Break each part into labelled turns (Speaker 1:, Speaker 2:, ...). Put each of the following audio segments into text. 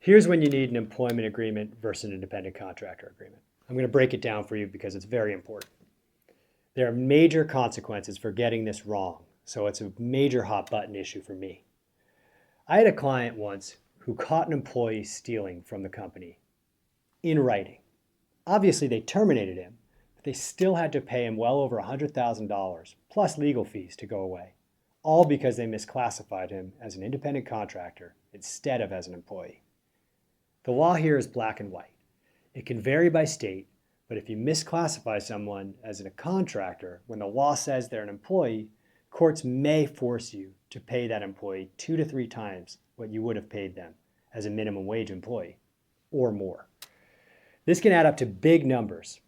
Speaker 1: Here's when you need an employment agreement versus an independent contractor agreement. I'm going to break it down for you because it's very important. There are major consequences for getting this wrong, so it's a major hot button issue for me. I had a client once who caught an employee stealing from the company in writing. Obviously, they terminated him, but they still had to pay him well over $100,000 plus legal fees to go away, all because they misclassified him as an independent contractor instead of as an employee. The law here is black and white. It can vary by state, but if you misclassify someone as a contractor when the law says they're an employee, courts may force you to pay that employee 2 to 3 times what you would have paid them as a minimum wage employee, or more. This can add up to big numbers,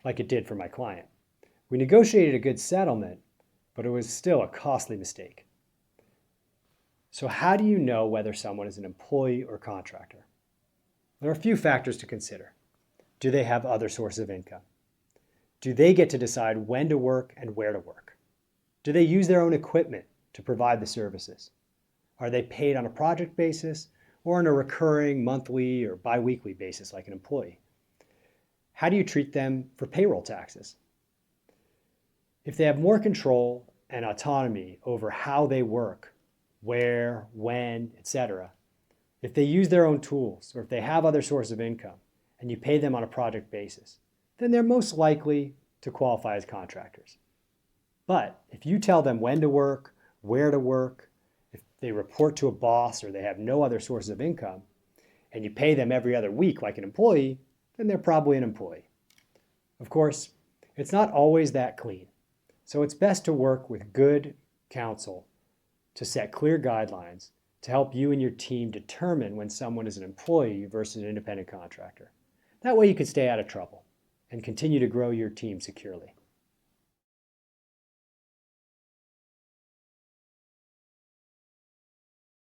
Speaker 1: like it did for my client. We negotiated a good settlement, but it was still a costly mistake. So how do you know whether someone is an employee or contractor? There are a few factors to consider. Do they have other sources of income? Do they get to decide when to work and where to work? Do they use their own equipment to provide the services? Are they paid on a project basis or on a recurring monthly or biweekly basis like an employee? How do you treat them for payroll taxes? If they have more control and autonomy over how they work, where, when, etc., if they use their own tools or if they have other sources of income and you pay them on a project basis, then they're most likely to qualify as contractors. But if you tell them when to work, where to work, if they report to a boss or they have no other sources of income, and you pay them every other week like an employee, then they're probably an employee. Of course, it's not always that clean. So it's best to work with good counsel to set clear guidelines to help you and your team determine when someone is an employee versus an independent contractor. That way you can stay out of trouble and continue to grow your team securely.